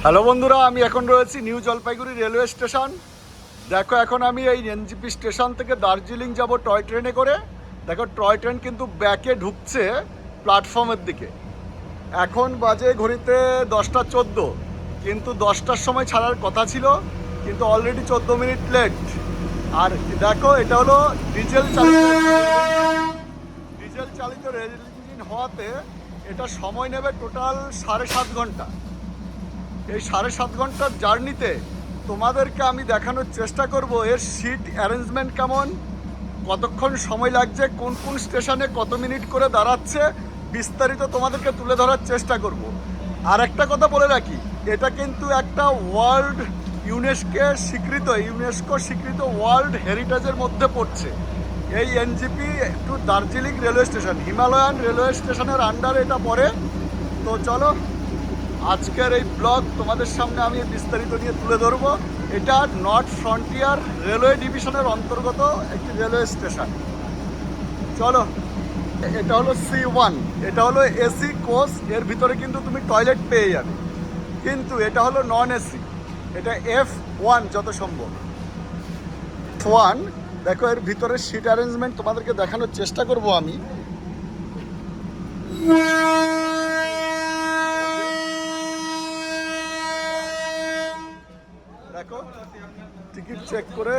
Hello বন্ধুরা, আমি এখন রয়েছি নিউ জলপাইগুড়ি রেলওয়ে স্টেশন। দেখো, এখন আমি এই এনজিপি স্টেশন থেকে দার্জিলিং যাব টয় ট্রেনে করে। দেখো, টয় ট্রেন কিন্তু ব্যাকে ঢুকছে প্ল্যাটফর্মের দিকে। এখন বাজে ঘড়িতে 10:14, কিন্তু 10টার সময় ছাড়ার কথা ছিল, কিন্তু অলরেডি 14 মিনিট লেট। আর দেখো, এটা হলো ডিজেল চালিত রেল ইঞ্জিন হওয়াতে এটা সময় নেবে টোটাল 7.5 ঘন্টা। এই 7.5 ঘন্টার জার্নিতে তোমাদেরকে আমি দেখানোর চেষ্টা করব এর সিট অ্যারেঞ্জমেন্ট কেমন, কতক্ষণ সময় লাগছে, কোন কোন স্টেশনে কত মিনিট করে দাঁড়াচ্ছে, বিস্তারিত তোমাদেরকে তুলে ধরার চেষ্টা করব। আর একটা কথা বলে রাখি, এটা কিন্তু একটা ইউনেস্কো স্বীকৃত ওয়ার্ল্ড হেরিটেজের মধ্যে পড়ছে। এই NJP to Darjeeling railway station, Himalayan railway স্টেশনের আন্ডারে এটা পড়ে। তো চলো, আজকের এই ব্লগ তোমাদের সামনে আমি বিস্তারিত নিয়ে তুলে ধরবো। এটা নর্থ ফ্রন্টিয়ার রেলওয়ে ডিভিশনের অন্তর্গত একটি রেলওয়ে স্টেশন। চলো, এটা হলো C1, এটা হলো এসি কোচ। এর ভিতরে কিন্তু তুমি টয়লেট পেয়ে যাবে, কিন্তু এটা হলো নন এসি, এটা F1 যত সম্ভব। F1 দেখো, এর ভিতরে সিট অ্যারেঞ্জমেন্ট তোমাদেরকে দেখানোর চেষ্টা করব আমি। দেখো, টিকিট চেক করে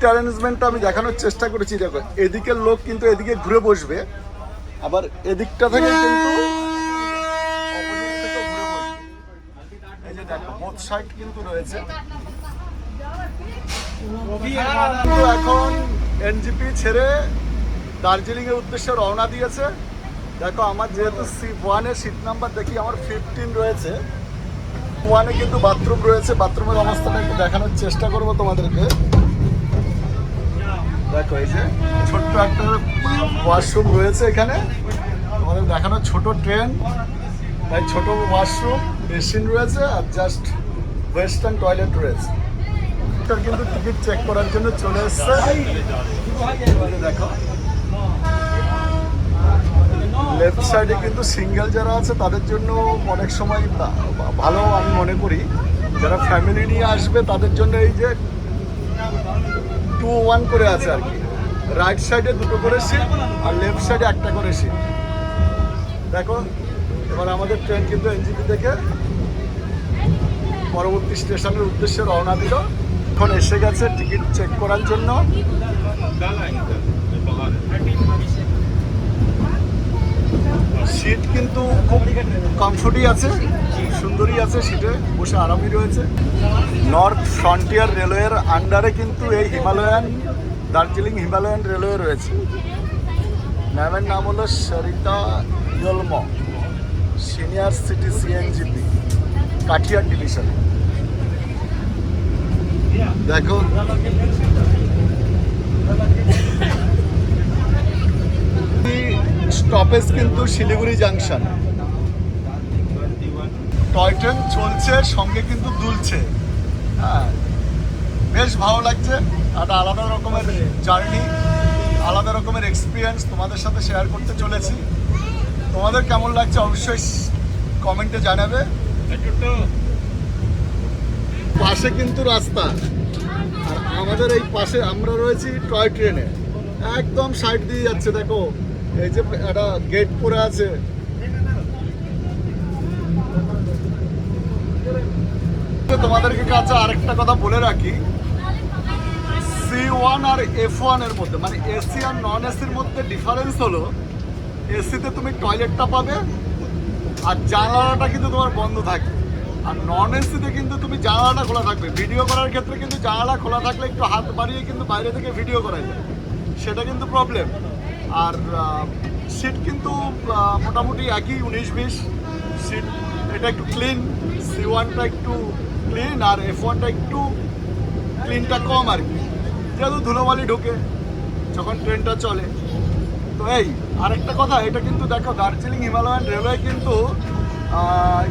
অ্যারেঞ্জমেন্টটা আমি দেখানোর চেষ্টা করেছি। দেখো, এদিকের লোক কিন্তু এদিকে ঘুরে বসবে, আবার এদিকটা থেকে কিন্তু অপোজিট থেকেও ঘুরে বসবে। এই যে দেখো, বোথ সাইড কিন্তু রয়েছে। কিন্তু এখন এনজিপি ছেড়ে দার্জিলিং এর উদ্দেশ্যে রওনা দিয়েছে। দেখো, আমার যেহেতু C1 এর সিট নাম্বার দেখি আমার 15 রয়েছে। ওয়ানে কিন্তু বাথরুম রয়েছে, বাথরুমের অবস্থাটা একটু দেখানোর চেষ্টা করবো তোমাদেরকে। দেখো, এই যে ছোট্ট একটা ওয়াশরুম রয়েছে এখানে, তোমাদের দেখানো। ছোট ট্রেন, তাই ছোট ওয়াশরুম, বেসিন রয়েছে, আর জাস্ট ওয়েস্টার্ন টয়লেট রয়েছে। এটা কিন্তু টিকিট চেক করার জন্য চলে এসছে। দেখো, লেফট সাইডে কিন্তু সিঙ্গেল যারা আছে তাদের জন্য অনেক সময় ভালো আমি মনে করি। যারা ফ্যামিলি নিয়ে আসবে তাদের জন্য এই যে 2-1 করে আছে আর কি। রাইট সাইডে 2টো করে সিট আর লেফট সাইডে 1টা করে সিট। দেখো, এবার আমাদের ট্রেন কিন্তু এনজিপি থেকে পরবর্তী স্টেশনের উদ্দেশ্যে রওনা দিল। এখন এসে গেছে টিকিট চেক করার জন্য। সিট কিন্তু খুব কমফোর্টই আছে, সুন্দরই আছে, সিটে বসে আরামই রয়েছে। নর্থ ফ্রন্টিয়ার রেলওয়ের আন্ডারে কিন্তু এই দার্জিলিং হিমালয়ান রেলওয়ে রয়েছে। ম্যামের নাম হলো সরিতা ইয়লম, senior city CNGP, Katihar division. দেখো, স্টপেজ কিন্তু শিলিগুড়ি জাংশন। টয় ট্রেন চলছে, সঙ্গে কিন্তু দুলছে। হ্যাঁ, বেশ ভালো লাগছে। একটা আলাদা রকমের জার্নি, আলাদা রকমের এক্সপিরিয়েন্স তোমাদের সাথে শেয়ার করতে চলেছি। তোমাদের কেমন লাগছে অবশ্যই কমেন্টে জানাবে। পাশে কিন্তু রাস্তা, আর আমাদের এই পাশে আমরা রয়েছি টয় ট্রেনে, একদম সাইড দিয়ে যাচ্ছে। দেখো, এই যে একটা গেট পরে আছে। তোমাদেরকে কাছে আরেকটা কথা বলে রাখি, C1 আর F1 এর মধ্যে, মানে এসি আর নন এসির মধ্যে ডিফারেন্স হলো, এসিতে তুমি টয়লেটটা পাবে আর জানালাটা কিন্তু তোমার বন্ধ থাকবে, আর নন এসিতে কিন্তু তুমি জানালাটা খোলা থাকবে। ভিডিও করার ক্ষেত্রে কিন্তু জানালা খোলা থাকলে একটু হাত বাড়িয়ে কিন্তু বাইরে থেকে ভিডিও করা যায়, সেটা কিন্তু প্রবলেম। আর সিট কিন্তু মোটামুটি একই 19-20 সিট। এটা একটু ক্লিন, C1টা একটু ক্লিন, আর F1টা একটু ক্লিনটা কম আর কি, যেহেতু ধুলোবালি ঢোকে যখন ট্রেনটা চলে। তো এই আরেকটা কথা, এটা কিন্তু দেখো, দার্জিলিং হিমালয়ান রেলওয়ে কিন্তু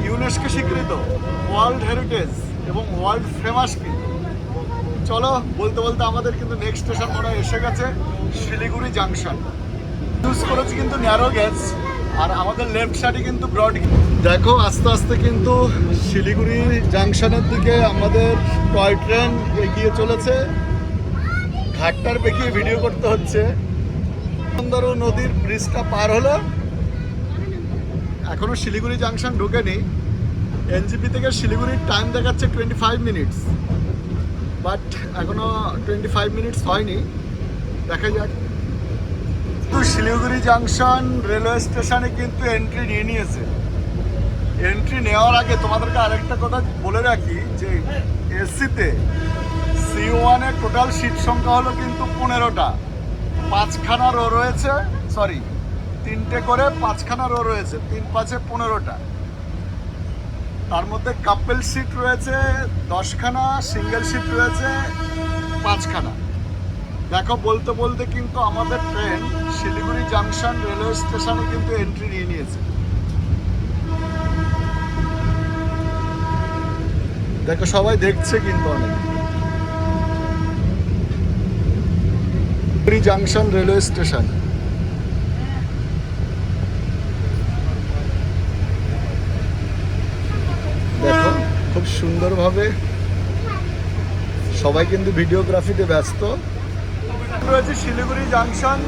ইউনেস্কো স্বীকৃত ওয়ার্ল্ড হেরিটেজ এবং ওয়ার্ল্ড ফেমাস কিন্তু। চলো, বলতে বলতে আমাদের কিন্তু নেক্সট স্টেশন মনে এসে গেছে, শিলিগুড়ি জাংশন। ইউজ করেছি কিন্তু ন্যারো গেজ, আর আমাদের লেফট সাইডে কিন্তু ব্রড। দেখো আস্তে আস্তে কিন্তু শিলিগুড়ি জাংশনের দিকে আমাদের টয় ট্রেন এগিয়ে চলেছে। ঘাটটার বেঁকিয়ে ভিডিও করতে হচ্ছে। সুন্দরু নদীর ব্রিজটা পার হলো, এখনো শিলিগুড়ি জাংশন ঢুকেনি। এনজিপি থেকে শিলিগুড়ির টাইম দেখাচ্ছে 25 মিনিটস, বাট এখনো 25 মিনিটস হয়নি, দেখা যাক। শিলিগুড়ি জাংশন রেলওয়ে স্টেশনে কিন্তু এন্ট্রি নিয়ে নিয়েছে। এন্ট্রি নেওয়ার আগে তোমাদেরকে আরেকটা কথা বলে রাখি যে এসিতে C1-এর টোটাল সিট সংখ্যা হলো কিন্তু 15টা। 5খানা রো রয়েছে, সরি 3টে করে 5খানা রো রয়েছে, 3 5-এ 15টা। তার মধ্যে কাপল সিট রয়েছে 10খানা, সিঙ্গেল সিট রয়েছে 5খানা। দেখো বলতে বলতে কিন্তু আমাদের ট্রেন শিলিগুড়ি জাংশন রেলওয়ে স্টেশনে কিন্তু এন্ট্রি নিয়ে নিয়েছে। দেখো সবাই দেখছে কিন্তু অনেক। Siliguri junction railway station. দেখো খুব সুন্দরভাবে সবাই কিন্তু ভিডিওগ্রাফিতে ব্যস্ত রয়েছে। Siliguri junction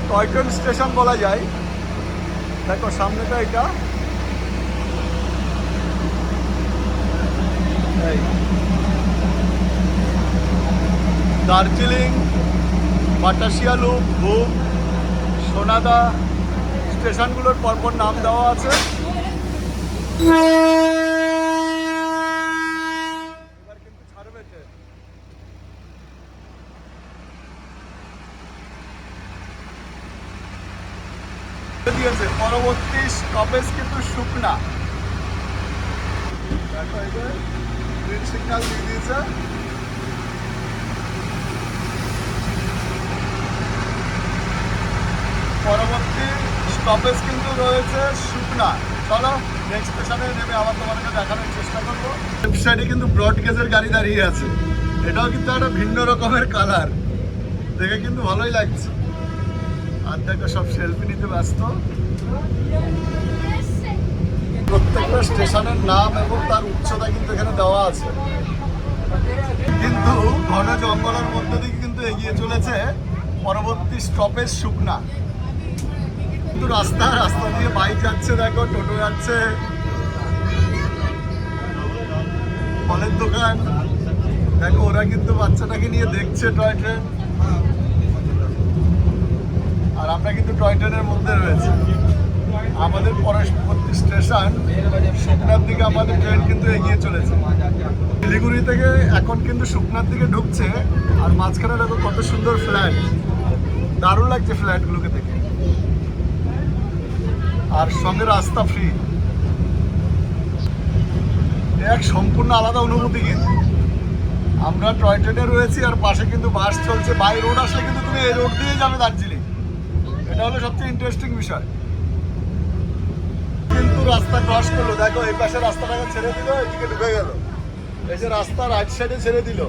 toy train station বলা যায়। দেখো সামনেটা এটা, দার্জিলিং, বাটাসিয়া লুপ, ঘুম, সোনাদা স্টেশনগুলোর পরপর নাম দেওয়া আছে। এবার কিন্তু ছাড়বে ট্রেন। দিয়েছে পরবর্তী স্টপেজ কিন্তু শুকনা। দেখো এই যে গ্রিন সিগন্যাল দিয়ে দিয়েছে। পরবর্তী স্টপেজ কিন্তু রয়েছে শুকনা। চলো নেক্সট স্টেশনে নেমে আবার তোমাদেরকে দেখানোর চেষ্টা করবো। লেফট সাইডে কিন্তু ব্রড গেজের গাড়ি দাঁড়িয়ে আছে। এটাও কিন্তু একটা ভিন্ন রকমের কালার, দেখে কিন্তু ভালোই লাগছে। আর দেখো সব সেলফি নিতে ব্যস্ত। প্রত্যেকটা স্টেশনের নাম এবং তার উচ্চতা কিন্তু এখানে দেওয়া আছে। কিন্তু ঘন জঙ্গলের মধ্যে দিয়ে কিন্তু এগিয়ে চলেছে পরবর্তী স্টপেজ শুকনা। কিন্তু রাস্তা দিয়ে বাইক যাচ্ছে, দেখো টোটো যাচ্ছে, ফলের দোকান। দেখো ওরা কিন্তু বাচ্চাটাকে নিয়ে দেখছে টয় ট্রেন। আর আমরা কিন্তু টয় ট্রেনের মধ্যে রয়েছে। আমাদের পরবর্তী স্টেশন শুকনার দিকে আমাদের ট্রেন কিন্তু এগিয়ে চলেছে। শিলিগুড়ি থেকে এখন কিন্তু শুকনার দিকে ঢুকছে। আর মাঝখানে দেখো কত সুন্দর ফ্ল্যাট, দারুণ লাগছে ফ্ল্যাটগুলোকে দেখে। আর সঙ্গে রাস্তা ফ্রি, এক সম্পূর্ণ আলাদা অনুভূতি। কিন্তু আমরা টয় ট্রেনে রয়েছি আর পাশে কিন্তু বাস চলছে। বাই রোড আসলে কিন্তু তুমি এই রোড দিয়ে যাবে দার্জিলিং। এটা হলো সবচেয়ে ইন্টারেস্টিং বিষয়। কিন্তু রাস্তা ক্রস করলো, দেখো এই পাশে রাস্তাটাকে ছেড়ে দিল, এদিকে ঢুকে গেল। এই যে রাস্তা রাইট সাইডে ছেড়ে দিল।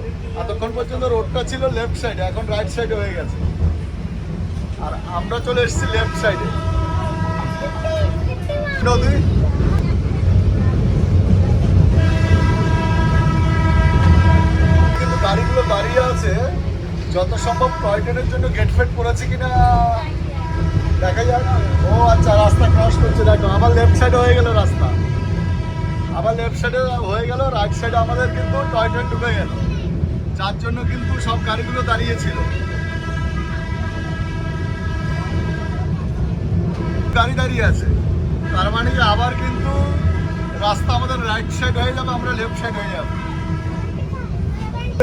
এতক্ষণ পর্যন্ত রোডটা ছিল লেফট সাইডে, এখন রাইট সাইডে হয়ে গেছে। আর আমরা চলে এসেছি লেফট সাইডে। নদী কিন্তু গাড়িগুলো দাঁড়িয়ে আছে, যত সম্ভব টয় ট্রেনের জন্য গেট ফেট করেছে কিনা দেখা যাক। ও আচ্ছা, রাস্তা ক্রস করছে। দেখো আবার লেফট সাইডে হয়ে গেল রাস্তা, আবার লেফট সাইডে হয়ে গেল, রাইট সাইডে আমাদের কিন্তু টয় ট্রেন ঢুকে গেল। যার জন্য কিন্তু সব গাড়িগুলো দাঁড়িয়েছিল। গাড়ি দাঁড়িয়ে আছে, তার মানে কি আবার কিন্তু রাস্তা আমাদের রাইট সাইড হয়ে যাবে, আমরা লেফট সাইড হয়ে যাবো।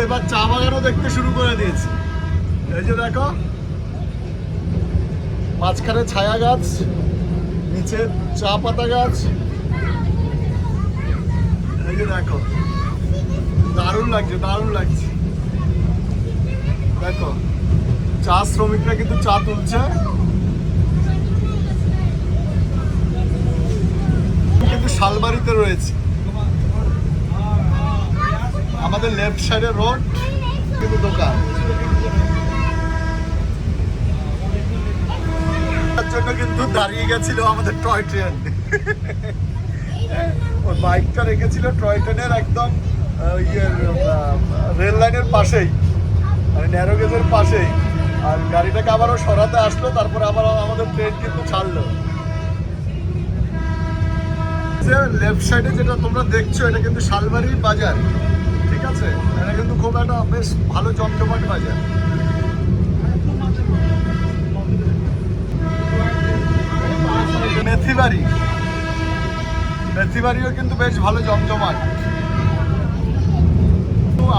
এবার চা বাগানও দেখতে শুরু করে দিয়েছি। এই যে দেখো মাঝখানে ছায়া গাছ, নিচে চা পাতা গাছ। এই যে দেখো দারুণ লাগছে, দারুণ লাগছে। দেখো চা শ্রমিকরা কিন্তু চা তুলছে। কিন্তু শালবাড়িতে রয়েছে। আমাদের লেফট সাইডে রোড, কিন্তু দোকান। তার জন্য কিন্তু দাঁড়িয়ে গেছিল আমাদের টয় ট্রেন। ওর বাইকটা রেখেছিল টয় ট্রেনের একদম রেল লাইনের পাশেই, মানে ন্যারো গেজের পাশেই। আর গাড়িটাকে আবারও সরাতে আসলো, তারপরে আবার আমাদের ট্রেন কিন্তু ছাড়লো। লেফট সাইডে যেটা তোমরা দেখছো এটা কিন্তু শালবাড়ি বাজার, ঠিক আছে? এটা কিন্তু খুব একটা বেশ ভালো জমজমাট বাজার। মেথিবাড়ি, মেথিবাড়িও কিন্তু বেশ ভালো জমজমাট।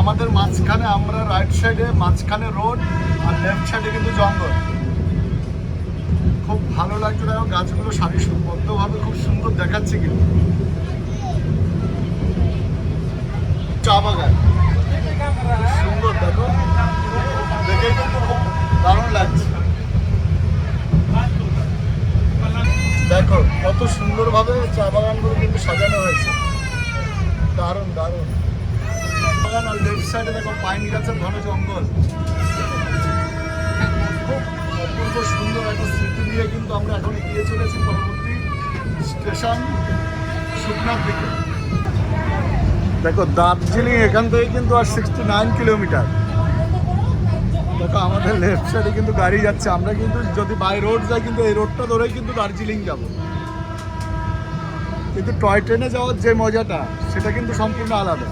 আমাদের মাঝখানে, আমরা রাইট সাইডে মাঝখানে রোড, আর লেফট সাইডে কিন্তু জঙ্গল। খুব ভালো লাগছে, দেখো গাছগুলো সারিবদ্ধভাবে খুব সুন্দর দেখাচ্ছে কিন্তু। চা বাগান সুন্দর, দেখো দেখেই কিন্তু খুব দারুণ লাগছে। দেখো কত সুন্দরভাবে চা বাগানগুলো কিন্তু সাজানো হয়েছে, দারুণ দারুণ বাগান। আর লেফট সাইডে দেখো পাইন গাছের ঘন জঙ্গল, খুব অপূর্ব সুন্দর একটা স্মৃতি নিয়ে কিন্তু আমরা এখন এগিয়ে চলেছি পরবর্তী স্টেশন শুকনার দিকে। দেখো দার্জিলিং এখান থেকে কিন্তু আর 69 কিলোমিটার। দেখো আমাদের লেফট সাইডে কিন্তু গাড়ি যাচ্ছে, আমরা কিন্তু যদি বাই রোড যাই কিন্তু এই রোডটা ধরেই কিন্তু দার্জিলিং যাব। কিন্তু টয় ট্রেনে যাওয়ার যে মজাটা সেটা কিন্তু সম্পূর্ণ আলাদা।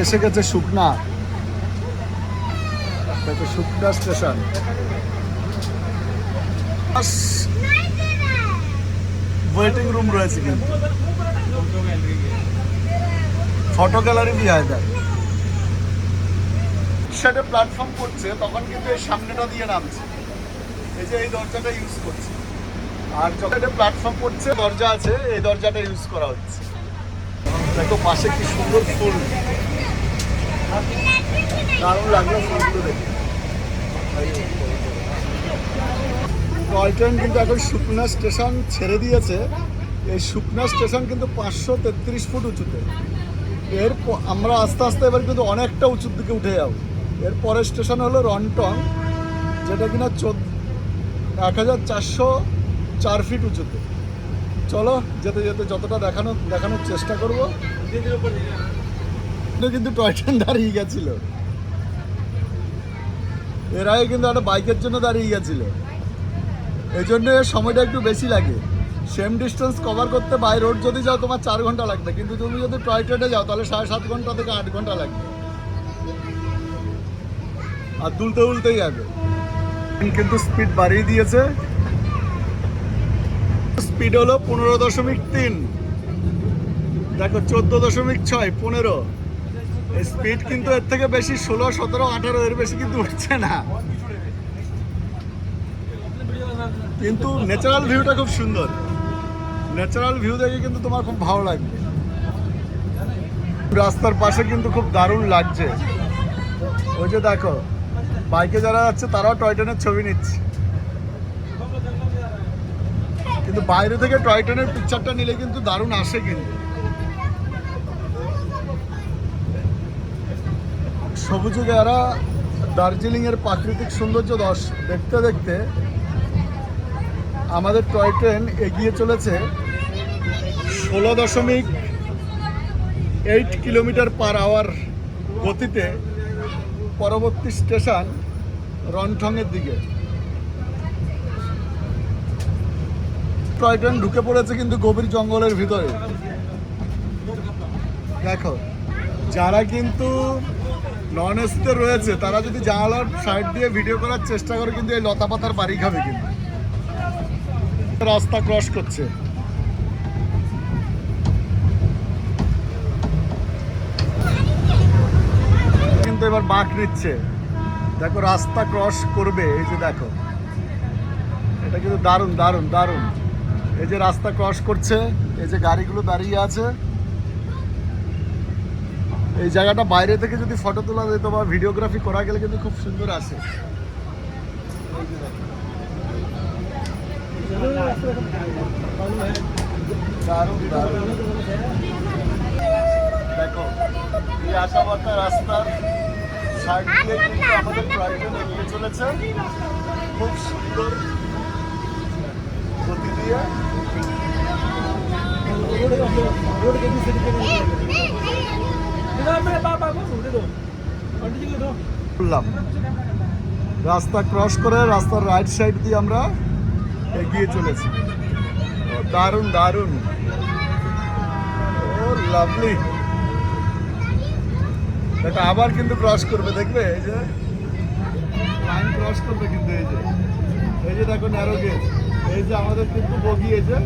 এসে গেছে শুকনা, দেখো শুকনা স্টেশন। ওয়েটিং রুম রয়েছে কিন্তু, ফটো গ্যালারি भी है इधर। সাইডে প্ল্যাটফর্ম করছে তখন কিন্তু এই সামনেটা দিয়ে নামছে, এই যে এই দরজাটা ইউজ করছে। আর যখন প্ল্যাটফর্ম করছে দরজা আছে, এই দরজাটা ইউজ করা হচ্ছে। দেখো পাশে কি সুন্দর ফুল, দারুণ লাগলো ফুলগুলো দেখে। টয় ট্রেন কিন্তু এখন শুকনা স্টেশন ছেড়ে দিয়েছে। এই শুকনা স্টেশন কিন্তু 533 ফুট উঁচুতে। আমরা আস্তে আস্তে এবার কিন্তু অনেকটা উঁচুর দিকে উঠে যাবো। এর পরের স্টেশন হলো রনটং, যেটা কিনা 1404 ফিট উঁচুতে। চলো যেতে যেতে যতটা দেখানোর চেষ্টা করবো। কিন্তু টয় ট্রেন দাঁড়িয়ে গেছিল, এর আগে কিন্তু একটা বাইকের জন্য দাঁড়িয়ে গেছিল, এই জন্য সময়টা একটু বেশি লাগে। সেম ডিস্টেন্স কভার করতে বাই রোড যদি যাও তোমার 4 ঘন্টা লাগবে, কিন্তু তুমি যদি টয় ট্রেনে যাও তাহলে 7.5 ঘন্টা থেকে 8 ঘন্টা লাগবে, আর দুলতে উলতেই যাবে। কিন্তু স্পিড বাড়িয়ে দিয়েছে, স্পিড হলো 15.3, দেখো 14.6, 15। স্পিড কিন্তু এর থেকে বেশি 16, 17, 18 এর বেশি কিন্তু উঠছে না। কিন্তু ন্যাচারাল ভিউটা খুব সুন্দর, ন্যাচারাল ভিউ দেখে কিন্তু তোমার খুব ভালো লাগবে। রাস্তার পাশে কিন্তু খুব দারুণ লাগছে। ওই যে দেখো বাইকে যারা যাচ্ছে তারাও টয় ট্রেনের ছবি নিচ্ছে, কিন্তু বাইরে থেকে টয় ট্রেনের পিকচারটা নিলে কিন্তু দারুণ আসে। কিন্তু সবুজে গেরা দার্জিলিংয়ের প্রাকৃতিক সৌন্দর্য দেখতে দেখতে আমাদের টয় ট্রেন এগিয়ে চলেছে 16.8 কিলোমিটার পার আওয়ার গতিতে পরবর্তী স্টেশন রনটংয়ের দিকে। টয় ট্রেন ঢুকে পড়েছে কিন্তু গভীর জঙ্গলের ভিতরে। দেখো যারা কিন্তু নন এসিতে রয়েছে তারা যদি জানালার সাইড দিয়ে ভিডিও করার চেষ্টা করে কিন্তু এই লতা পাতার বাড়ি খাবে। কিন্তু রাস্তা ক্রস করছে, কিন্তু এবার বাঁক নিচ্ছে। দেখো রাস্তা ক্রস করবে, এই যে দেখো এটা কিন্তু দারুণ দারুণ দারুণ। এই যে রাস্তা ক্রস করছে, এই যে গাড়িগুলো দাঁড়িয়ে আছে। এই জায়গাটা বাইরে থেকে যদি ফটো তোলা যেত বা ভিডিওগ্রাফি করা গেলে কিন্তু খুব সুন্দর আসে। দারুণ দারুণ। দেখো এই আশাবার্তা রাস্তার সাইড দিয়ে কিন্তু আমাদের টয় ট্রেন এগিয়ে চলেছে। খুব সুন্দর গতি দিয়ে করলাম। রাস্তা ক্রস করে রাস্তার রাইট সাইড দিয়ে আমরা এগিয়ে চলেছি। দারুণ দারুণ, ও লাভলি। এটা আবার কিন্তু ক্রস করবে, দেখবে এই যে লাইন ক্রস করবে কিন্তু এই যে দেখো ন্যারো গেজ, এই যে আমাদের কিন্তু বগি, এই যে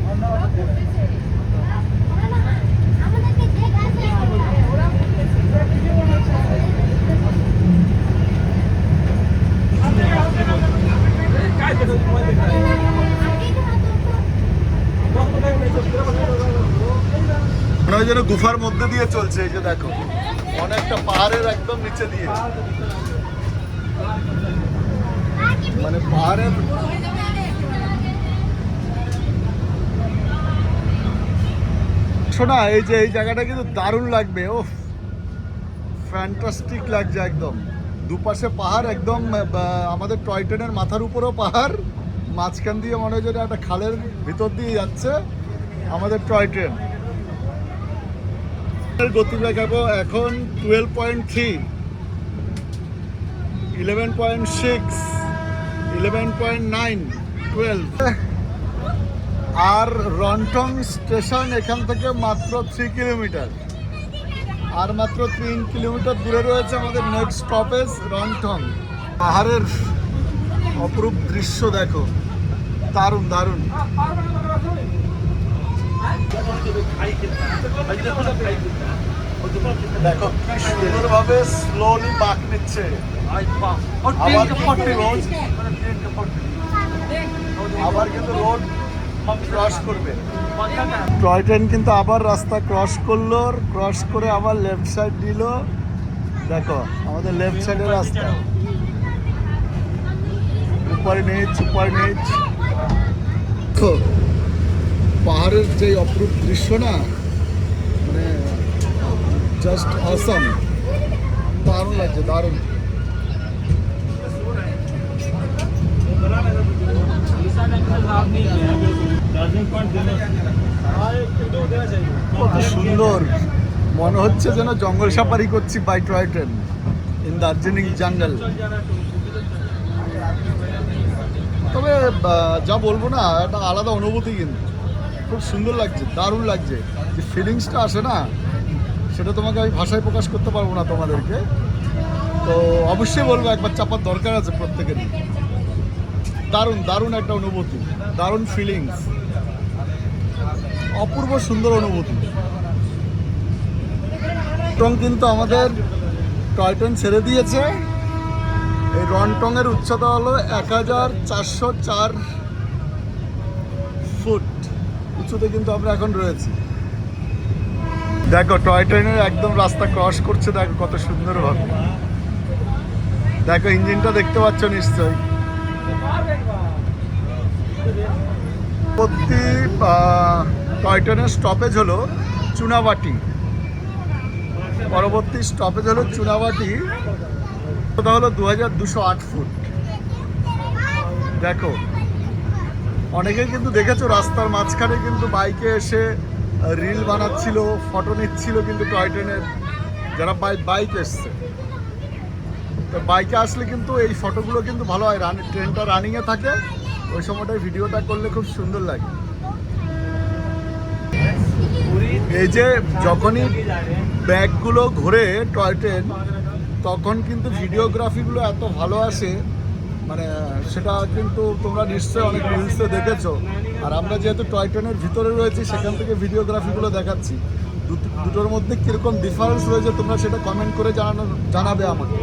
মনে হয় যেন গুফার মধ্যে দিয়ে চলছে। এই যে দেখো অনেকটা পাহাড়ের একদম নিচে দিয়ে, মানে পাহাড়ের শোনা। এই যে এই জায়গাটা কিন্তু দারুণ লাগবে, ও ফ্যান্টাস্টিক লাগছে একদম। দুপাশে পাহাড়, একদম আমাদের টয় ট্রেনের মাথার উপরেও পাহাড়, মাঝখান দিয়ে মনে হয় যেন একটা খালের ভিতর দিয়ে যাচ্ছে আমাদের টয় ট্রেন। গতি দেখাবো এখন 12.3, 11.6, 11.9, 12। আর রন্টং স্টেশন এখান থেকে মাত্র 3 কিলোমিটার, আর মাত্র 3 কিলোমিটার দূরে রয়েছে আমাদের নেক্সট স্টপেজ রন্টং। পাহাড়ের অপরূপ দৃশ্য দেখো, দারুণ দারুণ। দেখো কি সুন্দরভাবে স্লোলি বাঁক নিচ্ছে, আবার কিন্তু রোড ক্রস করবে। টয় ট্রেন কিন্তু আবার রাস্তা ক্রস করলো, ক্রস করে আবার লেফট সাইড দিল। দেখো আমাদের লেফট সাইডের রাস্তা, উপরে নিচ উপরে নিচ। দেখো পাহাড়ের যে অপরূপ দৃশ্য না, মানে জাস্ট অসাম, দারুণ লাগছে দারুণ। কত সুন্দর, মনে হচ্ছে যেন জঙ্গল সাফারি করছি by toy train in Darjeeling jungle. তবে যা বলবো না, একটা আলাদা অনুভূতি, কিন্তু খুব সুন্দর লাগছে, দারুণ লাগছে। যে ফিলিংসটা আসে না, সেটা তোমাকে আমি ভাষায় প্রকাশ করতে পারবো না তোমাদেরকে। তো অবশ্যই বলবো একবার চাপার দরকার আছে প্রত্যেকেরই। দারুণ দারুণ একটা অনুভূতি, দারুণ ফিলিংস, অপূর্ব সুন্দর অনুভূতি। রন্টং কিন্তু আমাদের টয় ট্রেন ছেড়ে দিয়েছে। এই রন্টং এর উচ্চতা হলো 1404 ফুট উঁচুতে কিন্তু আমরা এখন রয়েছি। দেখো টয় ট্রেনের একদম রাস্তা ক্রস করছে, দেখো কত সুন্দরভাবে। দেখো ইঞ্জিনটা দেখতে পাচ্ছ নিশ্চয়ই। প্রতি টয় ট্রেনের স্টপেজ হলো চুনাবাটি, পরবর্তী স্টপেজ হলো চুনাবাটি, ওটা হলো 2208 ফুট। দেখো অনেকেই কিন্তু দেখেছো রাস্তার মাঝখানে কিন্তু বাইকে এসে রিল বানাচ্ছিল, ফটো নিচ্ছিল কিন্তু টয় ট্রেনের, যারা বাইক এসছে। তো বাইকে আসলে কিন্তু এই ফটোগুলো কিন্তু ভালো হয়, ট্রেনটা রানিংয়ে থাকে, ওই সময়টায় ভিডিওটা করলে খুব সুন্দর লাগে। এই যে যখনই ব্যাগগুলো ঘোরে টয় ট্রেন, তখন কিন্তু ভিডিওগ্রাফিগুলো এত ভালো আসে, মানে সেটা কিন্তু তোমরা নিশ্চয়ই অনেক রিলসে দেখেছো। আর আমরা যেহেতু টয় ট্রেনের ভিতরে রয়েছি, সেখান থেকে ভিডিওগ্রাফিগুলো দেখাচ্ছি। দুটোর মধ্যে কীরকম ডিফারেন্স রয়েছে তোমরা সেটা কমেন্ট করে জানাবে আমাকে,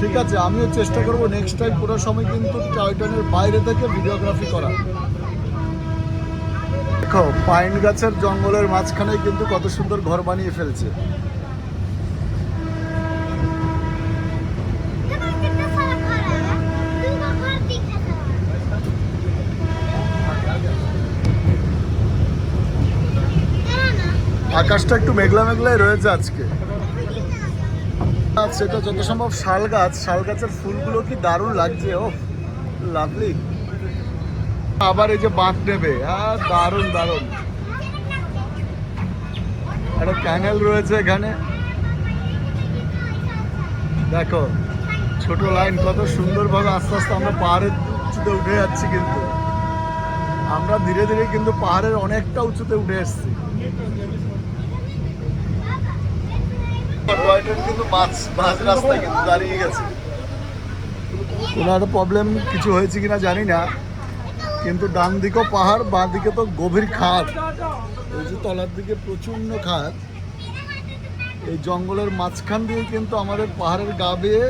ঠিক আছে? আমিও চেষ্টা করবো নেক্সট টাইম পুরো সময় কিন্তু টয় ট্রেনের বাইরে থেকে ভিডিওগ্রাফি করা। দেখো পাইন গাছের জঙ্গলের মাঝখানে কিন্তু কত সুন্দর ঘর বানিয়ে ফেলছে। আকাশটা একটু মেঘলা মেঘলাই রয়েছে আজকে। সেটা যত সম্ভব শাল গাছ, শাল গাছের ফুলগুলো কি দারুণ লাগছে, ও লাভলি। আবার এই যে বাঁক নেবে, হ্যাঁ দারুণ দারুণ। একটা ক্যানেল রয়েছে এখানে, দেখো ছোট লাইন কত সুন্দরভাবে আস্তে আস্তে আমরা পাহাড়ের উঁচুতে উঠে যাচ্ছি। কিন্তু আমরা ধীরে ধীরে কিন্তু পাহাড়ের অনেকটা উঁচুতে উঠে এসেছি। কিন্তু মাঝ রাস্তায় কিন্তু দাঁড়িয়ে গেছে। কোনো একটা প্রবলেম কিছু হয়েছে কিনা জানি না, কিন্তু ডান দিকেও পাহাড়, বাঁ দিকে তো গভীর খাদ। এই যে তলার দিকে প্রচণ্ড খাদ, এই জঙ্গলের মাঝখান দিয়ে কিন্তু আমাদের পাহাড়ের গা বেয়ে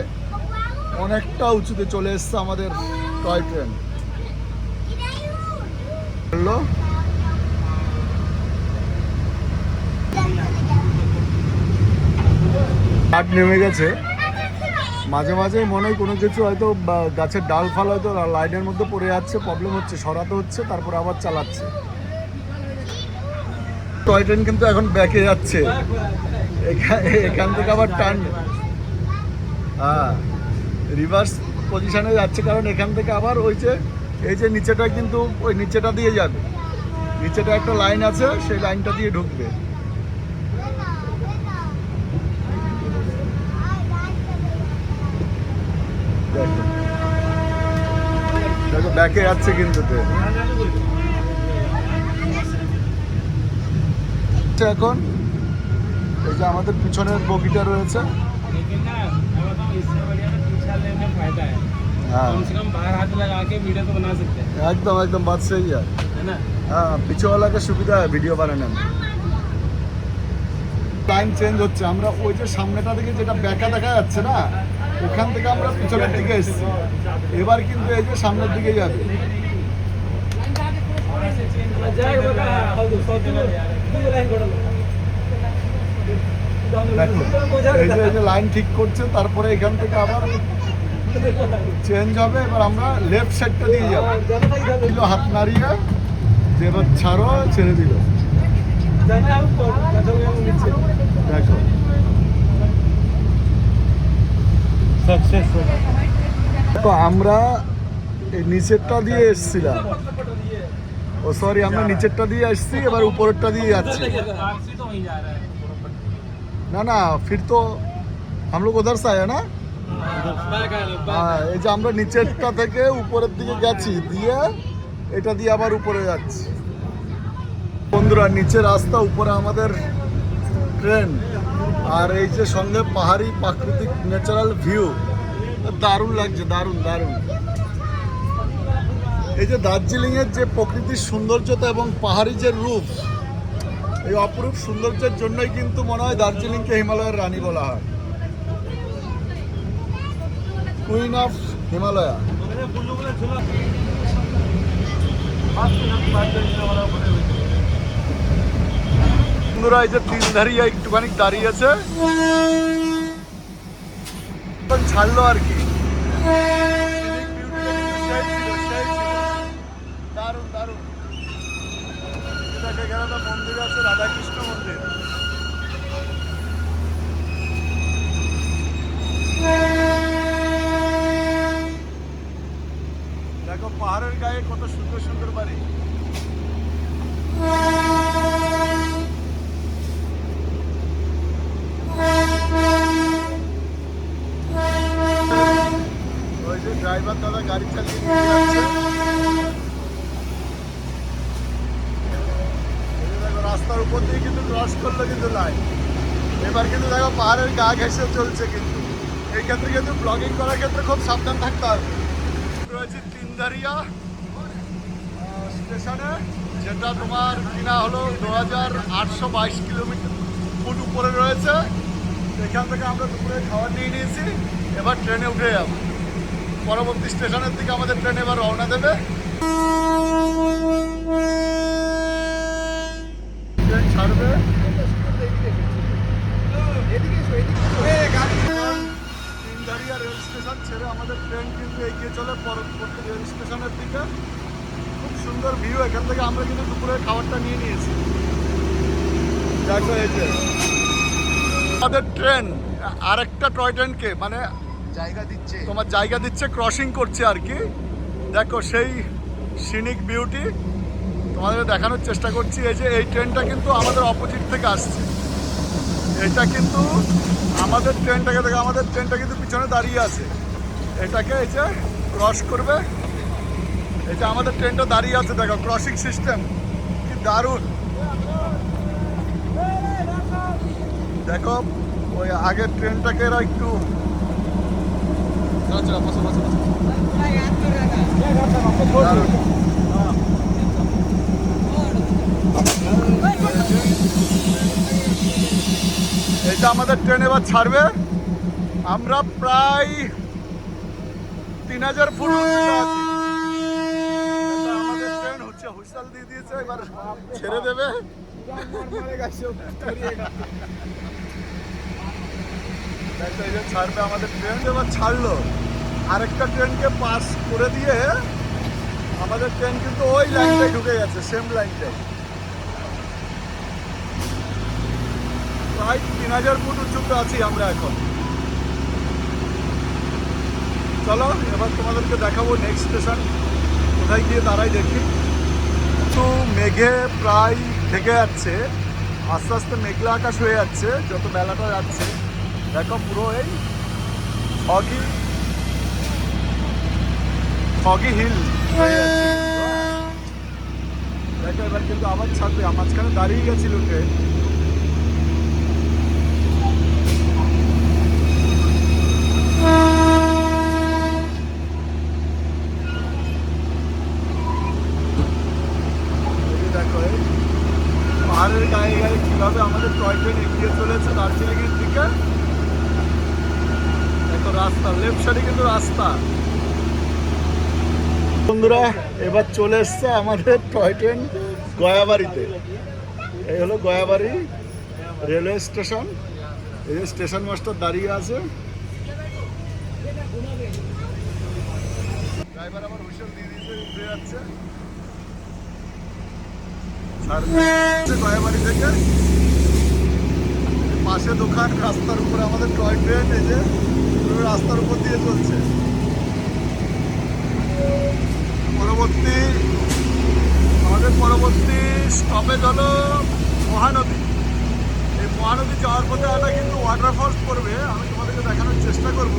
অনেকটা উঁচুতে চলে এসছে আমাদের টয় ট্রেন। কাঠ নেমে গেছে, মাঝে মাঝে মনে হয় কোনো কিছু হয়তো গাছের ডাল ফাল হয়তো লাইনের মধ্যে পড়ে যাচ্ছে, প্রবলেম হচ্ছে, সরাতে হচ্ছে, তারপর আবার চালাচ্ছে। টয় ট্রেন কিন্তু এখন ব্যাকে যাচ্ছে, এখান থেকে আবার টার্ন, হ্যাঁ রিভার্স পজিশনে যাচ্ছে, কারণ এখান থেকে আবার ওই যে এই যে নিচেটা কিন্তু ওই নিচেটা দিয়ে যাবে, নিচেটা একটা লাইন আছে, সেই লাইনটা দিয়ে ঢুকবে। দেখো ব্যাকে যাচ্ছে কিন্তু ট্রেন এখন। এই যে আমাদের পিছনের বগিটা রয়েছে, একদম একদম বাদ সেই যায়, হ্যাঁ পিছুওয়ালাকে সুবিধা হয় ভিডিও বানানো। টাইম চেঞ্জ হচ্ছে, আমরা ওই যে সামনেটা থেকে যেটা ব্যাকা দেখা যাচ্ছে না, ওখান থেকে আমরা পিছনের দিকে এসেছি, এবার কিন্তু এই যে সামনের দিকে যাবে। এই যে লাইন ঠিক করছে, তারপরে এখান থেকে আবার চেঞ্জ হবে। এবার আমরা লেফট সাইডটা দিয়ে যাবো, হাত নাড়িয়ে যে এবার ছাড়ো, ছেড়ে দিল। দেখো তো আমরা এই নিচেরটা দিয়ে এসছিলাম, ও সরি আমরা নিচেরটা দিয়ে এসছি, এবার উপরেরটা দিয়ে যাচ্ছি। না না फिर तो हम लोग उधर से आए ना, হ্যাঁ এই যে আমরা নিচেরটা থেকে উপরের দিকে গেছি, দিয়ে এটা দিয়ে আবার উপরে যাচ্ছি। বন্ধুরা নিচে রাস্তা, উপরে আমাদের ট্রেন, আর এই যে সঙ্গে পাহাড়ি প্রাকৃতিক ন্যাচারাল ভিউ, দারুণ লাগছে, দারুণ দারুণ। এই যে দার্জিলিংয়ের যে প্রকৃতির সৌন্দর্যতা এবং পাহাড়ি যে রূপ, এই অপরূপ সৌন্দর্যের জন্যই কিন্তু মনে হয় দার্জিলিংকে হিমালয়ের রানী বলা হয়, কুইন অফ হিমালয়া। বন্ধুরা এই যে তিনধারিয়া একটুখানি দাঁড়িয়েছে, ছাড়লো আর কি। দারুণ দারুণ। এখানে একটা মন্দির আছে, রাধাকৃষ্ণ মন্দির। দেখো পাহাড়ের গায়ে কত সুন্দর সুন্দর বাড়ি। ওই যে ড্রাইভার দাদা গাড়ি চালিয়ে নিয়ে যাচ্ছে। দেখো রাস্তার উপর দিয়ে কিন্তু ক্রস করলো কিন্তু লাইন। এবার কিন্তু দেখো পাহাড়ের গা ঘেঁষে চলছে, কিন্তু এই ক্ষেত্রে কিন্তু ব্লগিং করার ক্ষেত্রে খুব সাবধান থাকতে হবে। রয়েছে তিনধারিয়া স্টেশনে, যেটা তোমার কিনা হলো 2822 কিলোমিটার ফুট উপরে রয়েছে। এখান থেকে আমরা দুপুরে খাবার নিয়ে নিয়েছি, এবার ট্রেনে উঠে যাব। পরবর্তী স্টেশনের দিকে আমাদের ট্রেন এবার রওনা দেবে। ট্রেন ছাড়বে, তিনধারিয়া রেল স্টেশন ছেড়ে আমাদের ট্রেন কিন্তু এগিয়ে চলে পরবর্তী রেল স্টেশনের দিকে। খুব সুন্দর ভিউ এখান থেকে। আমরা কিন্তু দুপুরের খাবারটা নিয়ে নিয়েছি। দেখো এই যে আমাদের ট্রেন আরেকটা টয় ট্রেনকে মানে জায়গা দিচ্ছে, তোমার জায়গা দিচ্ছে, ক্রসিং করছে আর কি। দেখো সেই সিনিক বিউটি তোমাদের দেখানোর চেষ্টা করছি। এই যে এই ট্রেনটা কিন্তু আমাদের অপোজিট থেকে আসছে, এটা কিন্তু আমাদের ট্রেনটাকে দেখো, আমাদের ট্রেনটা কিন্তু পিছনে দাঁড়িয়ে আছে, এটাকে এই যে ক্রস করবে। এটা আমাদের ট্রেনটা দাঁড়িয়ে আছে, দেখো ক্রসিং সিস্টেম কি দারুণ। দেখো ওই আগের ট্রেনটাকে এরা একটু দারুণ। এটা আমাদের ট্রেন এবার ছাড়বে, আমরা প্রায় 3000 ফুট উঁচুতে আছি। এটা আমাদের ট্রেন হচ্ছে, হুইসেল দিয়ে দিয়েছে, এবার ছেড়ে দেবে। ছাড়বে আমাদের ট্রেন, এবার ছাড়লো, আরেকটা ট্রেনকে পাস করে দিয়ে আমাদের ট্রেন কিন্তু ওই লাইনটায় ঢুকে গেছে, সেম লাইনটায়। প্রায় 3000 ফুট উঁচুতে আছি আমরা এখন। চলো এবার তোমাদেরকে দেখাবো নেক্সট স্টেশন কোথায় গিয়ে দাঁড়াই দেখি। একটু মেঘে প্রায় ঢেকে যাচ্ছে, আস্তে আস্তে মেঘলা আকাশ হয়ে যাচ্ছে যত বেলাটা যাচ্ছে। দেখো পুরো এই ফগি হিল হয়ে যাচ্ছে। দেখো এবার কিন্তু আবার ছাড়বে, মাঝখানে দাঁড়িয়ে গেছিল ট্রেন। পাহাড়ের গায়ে গায়ে কিভাবে আমাদের টয় ট্রেন এগিয়ে চলেছে দার্জিলিং এর দিকে। দেখো রাস্তা, লেফট সাইডে কিন্তু রাস্তা। বন্ধুরা এবার চলে এসছে আমাদের টয় ট্রেন গয়াবাড়িতে। এই হলো গয়াবাড়ি রেলওয়ে স্টেশন। এই যে স্টেশন মাস্টার দাঁড়িয়ে আছে, ড্রাইভার আবার হুইসেল দিয়ে দিতে উঠে যাচ্ছে। গয়াবাড়ি থেকে পাশে দোকান, রাস্তার উপরে আমাদের টয় ট্রেন, এই যে রাস্তার উপর দিয়ে চলছে। আমাদের পরবর্তী স্টপেজ হলো মহানদী। এই মহানদী যাওয়ার পথে একটা কিন্তু ওয়াটারফলস পড়বে, আমি তোমাদেরকে দেখানোর চেষ্টা করব।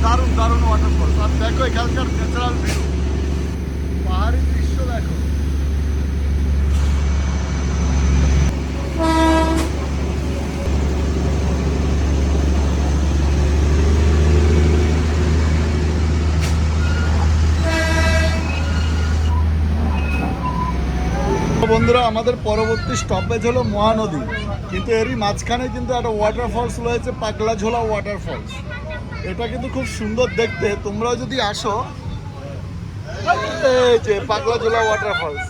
দারুণ দারুণ ওয়াটারফলস। আর দেখো এখানকার ন্যাচারাল ভিউ, পাহাড়ি দৃশ্য দেখো। বন্ধুরা আমাদের পরবর্তী স্টপেজ হলো মহানদী, কিন্তু এরই মাঝখানে কিন্তু একটা ওয়াটারফলস রয়েছে, পাগলাঝোলা ওয়াটারফলস। এটা কিন্তু খুব সুন্দর দেখতে, তোমরাও যদি আসো। এই যে পাগলাঝোলা ওয়াটারফলস,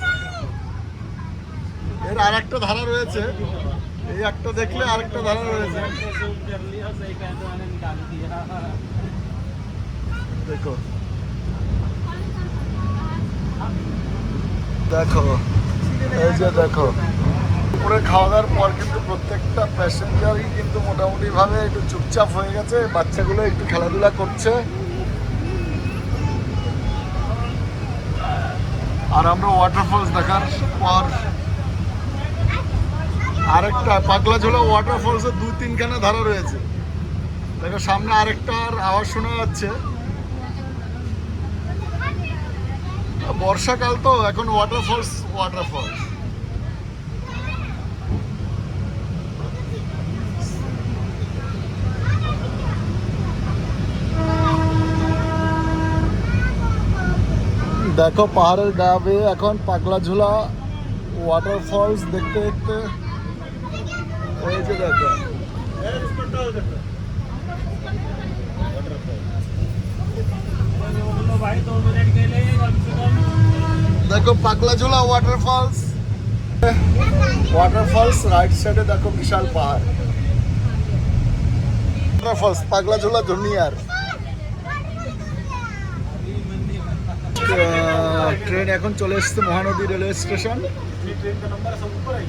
এর আরেকটা ধারা রয়েছে, এই একটা দেখলে আরেকটা ধারা রয়েছে। দেখো দেখো এই যে দেখো, দুপুরে খাওয়া দাওয়ার পর কিন্তু প্রত্যেকটা প্যাসেঞ্জারই কিন্তু মোটামুটি ভাবে একটু চুপচাপ হয়ে গেছে, বাচ্চাগুলো একটু খেলাধুলা করছে। আর আমরা ওয়াটারফলস দেখার পর আরেকটা পাগলাঝোলা ওয়াটারফলসের 2-3খানা ধারা রয়েছে। দেখো সামনে আরেকটার আওয়াজ শোনা যাচ্ছে। বর্ষাকাল তো এখন ওয়াটারফলস। দেখো পাহাড়ের গা বেয়ে এখন পাগলাঝোলা ওয়াটারফলস দেখতে দেখতে। এই যে দেখো দেখো পাগলাঝোলা ওয়াটারফলস রাইট সাইডে দেখো বিশাল পাহাড়। Waterfalls পাগলাঝোলা junior. ট্রেন এখন চলে এসছে মহানদী রেলওয়ে স্টেশন।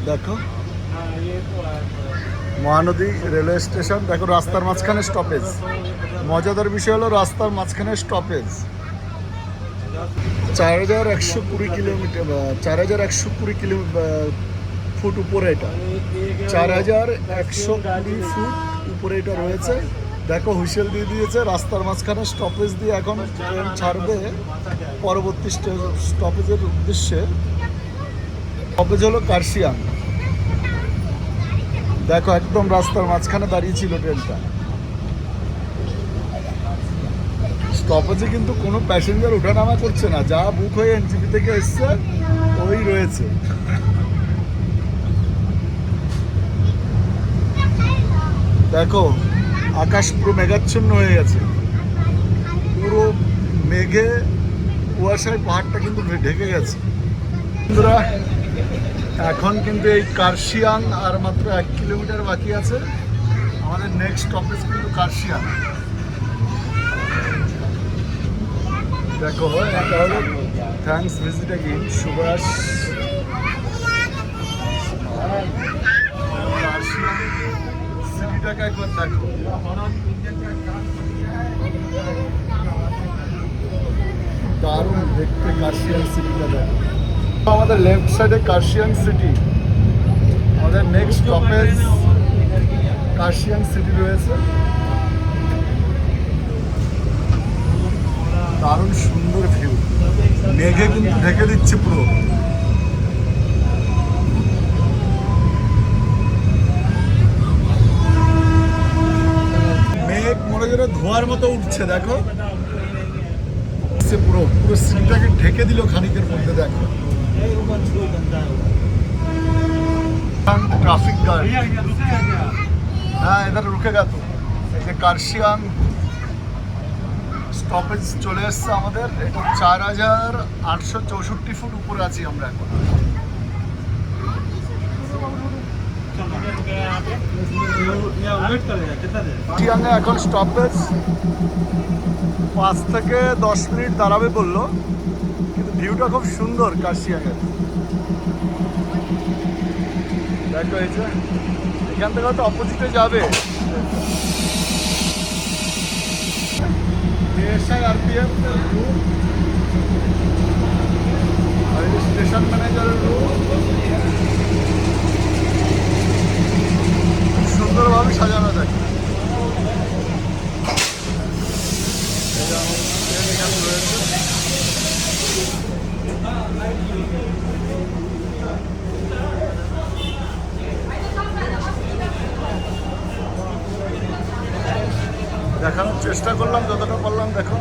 দেখো মহানদী রেলওয়ে স্টেশন, দেখো রাস্তার মাঝখানে স্টপেজ। মজাদার বিষয় হলো রাস্তার মাঝখানে স্টপেজ। 4120 কিলোমিটার, 4120 ফুট উপরে এটা, 4120 ফুট উপরে এটা রয়েছে। দেখো হুইসেল দিয়ে দিয়েছে, রাস্তার মাঝখানে স্টপেজ দিয়ে এখন ট্রেন ছাড়বে পরবর্তী স্টপেজের উদ্দেশ্যে। স্টপেজ হলো কার্শিয়াং। দেখো একদম রাস্তার মাঝখানে দাঁড়িয়ে ছিল ট্রেনটা। স্টপেজে কিন্তু কোনো প্যাসেঞ্জার ওঠানামা করছে না, যা বুক হয়ে এনজিপি থেকে এসছে ওই রয়েছে। দেখো আকাশ পুরো মেঘাচ্ছন্ন হয়ে গেছে, পুরো মেঘে কুয়াশায় পাহাড়টা কিন্তু ঢেকে গেছে। বন্ধুরা এখন কিন্তু এই কার্শিয়াং আর মাত্র 1 কিলোমিটার বাকি আছে, আমাদের নেক্সট স্টপেজ কিন্তু কার্শিয়াং। দেখো এটা হলো থ্যাঙ্কস ভিজিট অ্যাগেইন সুভাষ। সিটিটাকে একবার দেখো, দারুণ দেখতে কার্শিয়াং সিটিটা দেখো। আমাদের লেফট সাইডে কার্শিয়াং সিটি, আমাদের নেক্সট স্টপেজ কার্শিয়াং সিটি রয়েছে। দারুণ সুন্দর ভিউ, মেঘে কিন্তু ঢেকে দিচ্ছে পুরো। মেঘ মনে করে ধোয়ার মতো উঠছে, দেখো পুরো পুরো সিটিটাকে ঢেকে দিল খানিকের মধ্যে। দেখো ट्रैफिक गार्ड, हाँ इधर रुकेगा तो। এই যে কার্শিয়াং স্টপেজ চলে এসছে আমাদের, এটা 4864 ফুট উপরে আছি আমরা এখন। কার্শিয়াংয়ে এখন স্টপেজ 5 থেকে 10 মিনিট দাঁড়াবে বললো, কিন্তু ভিউটা খুব সুন্দর কার্শিয়াংয়ের। দেখো এই যে এখান থেকে হয়তো অপোজিটে যাবে। RPF রুম আর স্টেশন ম্যানেজারের রুম খুব সুন্দরভাবে সাজানো থাকে। এখানে রয়েছে দেখানোর চেষ্টা করলাম যতটা পারলাম। দেখো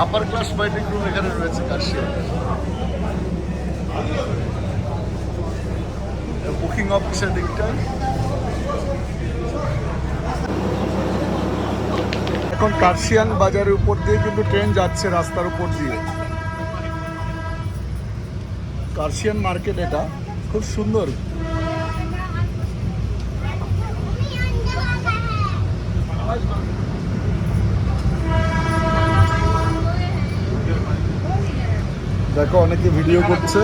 আপার ক্লাস ওয়েটিং রুম এখানে রয়েছে কার্শিয়াং। বুকিং অফিসের দিকটায় এখন কার্শিয়াং বাজারের উপর দিয়ে কিন্তু ট্রেন যাচ্ছে, রাস্তার উপর দিয়ে। কার্শিয়াং মার্কেট এটা খুব সুন্দর। দেখো অনেকে ভিডিও করছে।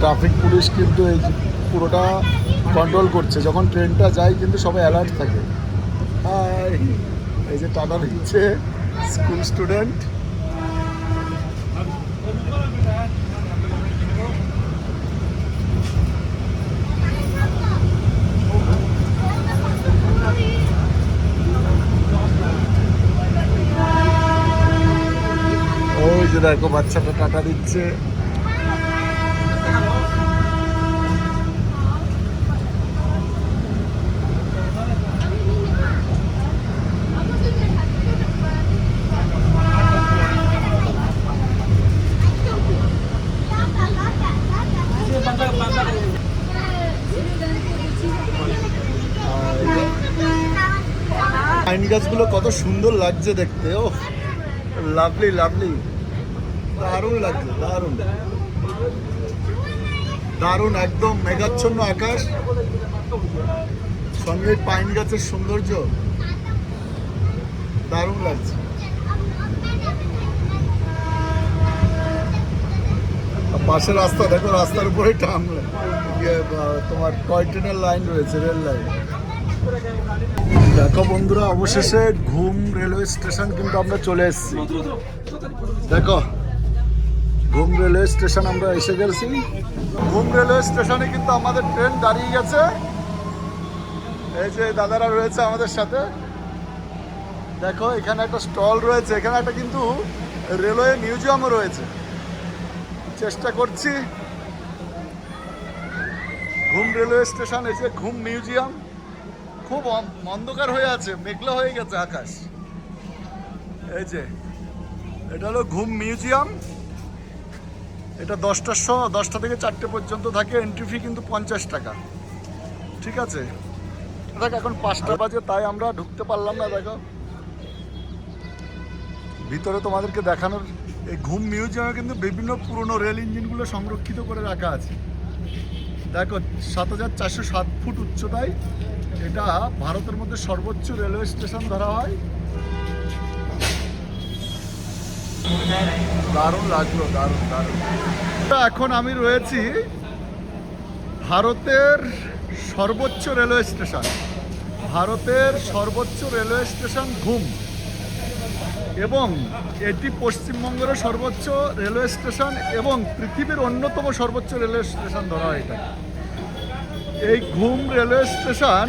ট্রাফিক পুলিশ কিন্তু এই পুরোটা কন্ট্রোল করছে, যখন ট্রেনটা যায় কিন্তু সবাই অ্যালার্ট থাকে। হাই, এই যে টাটা দিচ্ছে স্কুল স্টুডেন্ট। ওই যে দেখো বাচ্চাটা টাটা দিচ্ছে। পাইন গাছগুলো কত সুন্দর লাগছে দেখতে। ও লাভলি লাভলি, দারুণ লাগছে, দারুণ দারুণ। একদম মেঘাচ্ছন্ন আকাশ, সঙ্গে পাইন গাছের সৌন্দর্য, দারুণ লাগছে। পাশের রাস্তা দেখো, রাস্তার উপরেই তোমার টয় ট্রেনের লাইন রয়েছে, রেল লাইন। দেখো বন্ধুরা, অবশেষে ঘুম রেলওয়ে স্টেশন কিন্তু আমরা চলে এসেছি। দেখো ঘুম রেলওয়ে স্টেশন আমরা এসে গেছি। ঘুম রেলওয়ে স্টেশনে কিন্তু আমাদের ট্রেন দাঁড়িয়ে গেছে। এই যে দাদারা রয়েছে আমাদের সাথে। দেখো এখানে একটা স্টল রয়েছে, এখানে একটা কিন্তু রেলওয়ে মিউজিয়ামও রয়েছে। চেষ্টা করছি। ঘুম রেলওয়ে স্টেশন, এই যে ঘুম মিউজিয়াম। খুব অন্ধকার হয়ে আছে, মেঘলা হয়ে গেছে আকাশ। এই যে এটা হলো ঘুম মিউজিয়াম। এটা 10টা থেকে 4টে পর্যন্ত থাকে। এন্ট্রি ফি কিন্তু 50 টাকা। ঠিক আছে, দেখ এখন 5টা বাজে, তাই আমরা ঢুকতে পারলাম না। দেখো ভিতরে তোমাদেরকে দেখানোর, এই ঘুম মিউজিয়ামে কিন্তু বিভিন্ন পুরনো রেল ইঞ্জিনগুলো সংরক্ষিত করে রাখা আছে। দেখো 7407 ফুট উচ্চতায় এটা ভারতের মধ্যে সর্বোচ্চ রেলওয়ে স্টেশন ধরা হয়। দারুণ লাগলো, দারুণ দারুণ। এখন আমি রয়েছি ভারতের সর্বোচ্চ রেলওয়ে স্টেশন। ভারতের সর্বোচ্চ রেলওয়ে স্টেশন ঘুম, এবং এটি পশ্চিমবঙ্গের সর্বোচ্চ রেলওয়ে স্টেশন এবং পৃথিবীর অন্যতম সর্বোচ্চ রেলওয়ে স্টেশন ধরা হয় এটা। এই ঘুম রেলওয়ে স্টেশন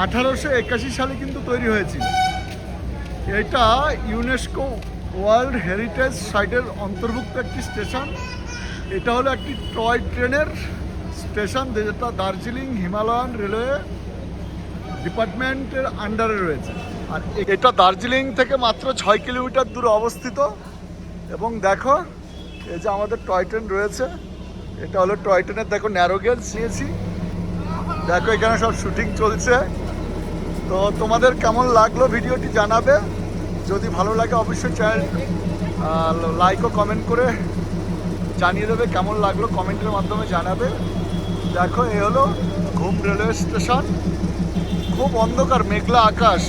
1881 সালে কিন্তু তৈরি হয়েছিল। এটা ইউনেস্কো ওয়ার্ল্ড হেরিটেজ সাইটের অন্তর্ভুক্ত একটি স্টেশন। এটা হলো একটি টয় ট্রেনের স্টেশন, যেটা দার্জিলিং হিমালয়ান রেলওয়ে ডিপার্টমেন্টের আন্ডারে রয়েছে। আর এটা দার্জিলিং থেকে মাত্র 6 কিলোমিটার দূরে অবস্থিত। এবং দেখো এই যে আমাদের টয় ট্রেন রয়েছে, এটা হলো টয় ট্রেনের দেখো ন্যারো গেজ নিয়েছি। দেখো এখানে সব শুটিং চলছে। তো তোমাদের কেমন লাগলো ভিডিওটি জানাবে। যদি ভালো লাগে অবশ্যই চ্যানেল লাইক ও কমেন্ট করে জানিয়ে দেবে কেমন লাগলো, কমেন্টের মাধ্যমে জানাবে। দেখো এই হলো ঘুম রেলওয়ে স্টেশন। খুব অন্ধকার, মেঘলা আকাশ।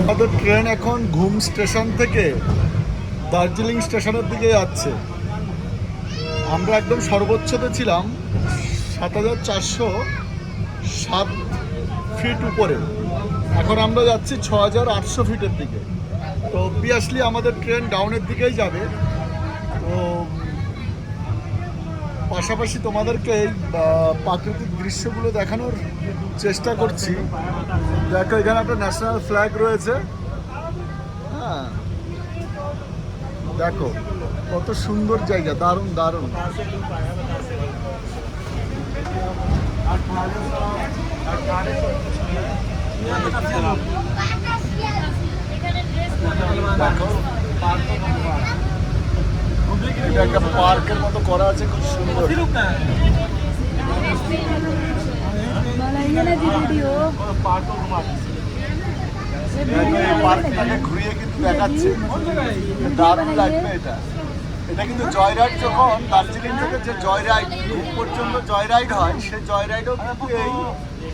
আমাদের ট্রেন এখন ঘুম স্টেশন থেকে দার্জিলিং স্টেশনের দিকে যাচ্ছে। আমরা একদম সর্বোচ্চতে ছিলাম 7407 ফিট উপরে। এখন আমরা যাচ্ছি 6800 ফিটের দিকে। তো অবভিয়াসলি আমাদের ট্রেন ডাউনের দিকেই যাবে। তো পাশাপাশি তোমাদেরকে এই প্রাকৃতিক দৃশ্যগুলো দেখানোর চেষ্টা করছি। দেখো এখানে একটা ন্যাশনাল ফ্ল্যাগ রয়েছে। হ্যাঁ দেখো কত সুন্দর জায়গা, দারুণ দারুণ। দেখো এটা একটা পার্কের মতো করা আছে, খুব সুন্দর। পার্কটাকে ঘুরিয়ে কিন্তু দেখাচ্ছে, দারুণ লাগবে এটা। এটা কিন্তু জয় রাইড, যখন দার্জিলিং থেকে যে জয় রাইড ঘুম পর্যন্ত জয় রাইড হয়, সেই জয় রাইডও কিন্তু এই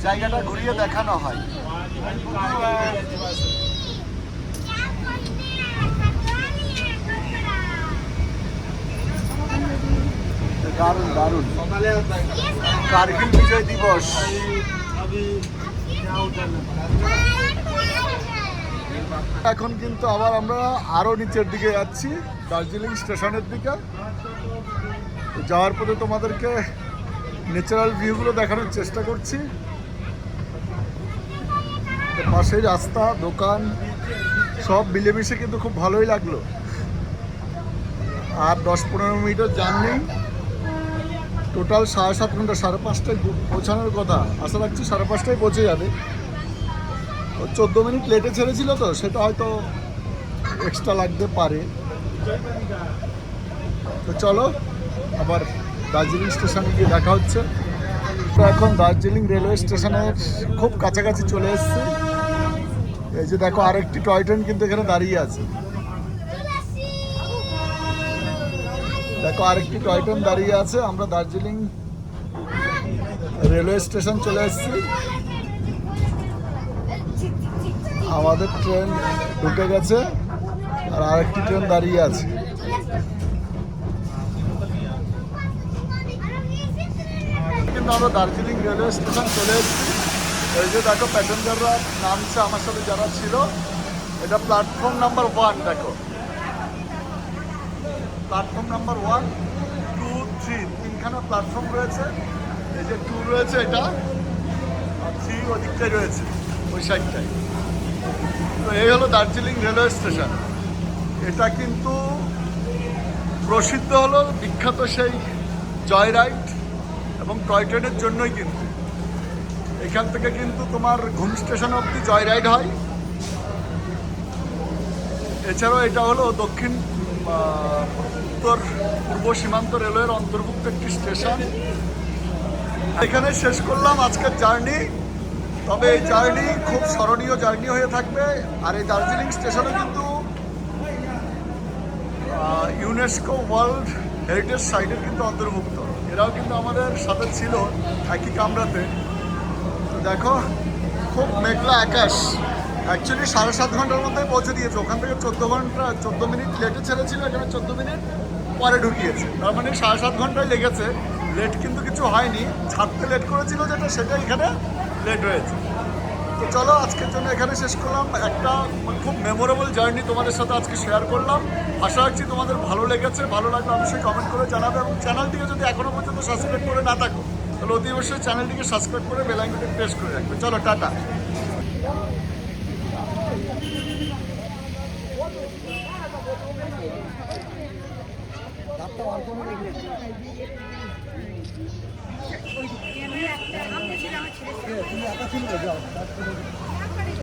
জায়গাটা ঘুরিয়ে দেখানো হয়। দারুণ দারুণ। কার্গিল বিজয় দিবস। এখন কিন্তু আবার আমরা আরো নিচের দিকে যাচ্ছি, দার্জিলিং স্টেশনের দিকে। যাওয়ার পথে তোমাদেরকে ন্যাচারাল ভিউগুলো দেখানোর চেষ্টা করছি। পাশেই রাস্তা, দোকান সব মিলেমিশে কিন্তু খুব ভালোই লাগলো। আর 10-15 মিনিটের জার্নি, টোটাল 7.5 ঘন্টা। 5:30টায় পৌঁছানোর কথা, আশা রাখছি 5:30টায় পৌঁছে যাবে। 14 মিনিট লেটে ছেড়েছিল, তো সেটা হয়তো এক্সট্রা লাগতে পারে। তো চলো আবার দার্জিলিং স্টেশনে গিয়ে দেখা হচ্ছে। তো এখন দার্জিলিং রেলওয়ে স্টেশনের খুব কাছাকাছি চলে এসেছি। এই যে দেখো আরেকটি টয় ট্রেন কিন্তু এখানে দাঁড়িয়ে আছে। দেখো আরেকটি টয় ট্রেন দাঁড়িয়ে আছে। আমরা দার্জিলিং রেলওয়ে স্টেশন চলে এসেছি। আমাদের ট্রেন ঢুকে গেছে আর আরেকটি ট্রেন দাঁড়িয়ে আছে। কিন্তু আমরা দার্জিলিং রেলওয়ে স্টেশন চলে এসেছি। এই যে দেখো প্যাসেঞ্জাররা নামছে আমার সাথে যারা ছিল। এটা প্ল্যাটফর্ম নাম্বার 1। দেখো প্ল্যাটফর্ম নাম্বার 1, 2, 3 তিনখানা প্ল্যাটফর্ম রয়েছে। এই যে 2 রয়েছে এটা, আর 3 ওদিকটাই রয়েছে, ওই সাইডটাই। তো এই হলো দার্জিলিং রেলওয়ে স্টেশন। এটা কিন্তু প্রসিদ্ধ হলো বিখ্যাত সেই জয় রাইড এবং টয় ট্রেনের জন্যই। কিন্তু এখান থেকে কিন্তু তোমার ঘুম স্টেশন অবধি জয় রাইড হয়। এছাড়াও এটা হলো দক্ষিণ উত্তর পূর্ব সীমান্ত রেলওয়ের অন্তর্ভুক্ত একটি স্টেশন। এখানে শেষ করলাম আজকের জার্নি। তবে এই জার্নি খুব স্মরণীয় জার্নি হয়ে থাকবে। আর এই দার্জিলিং স্টেশনে কিন্তু ইউনেস্কো ওয়ার্ল্ড হেরিটেজ সাইটের কিন্তু অন্তর্ভুক্ত। এরাও কিন্তু আমাদের সাথে ছিল একই কামরাতে। তো দেখো খুব মেঘলা আকাশ। অ্যাকচুয়ালি 7.5 ঘন্টার মধ্যে পৌঁছে দিয়েছে। ওখান থেকে 14 মিনিট লেটে ছেড়েছিল, এখানে 14 মিনিট পরে ঢুকিয়েছে। তার মানে 7.5 ঘন্টায় লেগেছে। লেট কিন্তু কিছু হয়নি, ছাড়তে লেট করেছিল যেটা, সেটা এখানে লেট হয়েছে। তো চলো আজকের জন্য এখানে শেষ করলাম। একটা খুব মেমোরেবল জার্নি তোমাদের সাথে আজকে শেয়ার করলাম। আশা রাখছি তোমাদের ভালো লেগেছে। ভালো লাগলে অবশ্যই কমেন্ট করে জানাবে, এবং চ্যানেলটিকে যদি এখনও পর্যন্ত সাবস্ক্রাইব করে না থাকো তাহলে অতি অবশ্যই চ্যানেলটিকে সাবস্ক্রাইব করে বেল আইকনটি প্রেস করে রাখবে। চলো টাটা। ওই ক্যামেরা একটা আমরা ছিলাম, আমার ছেলে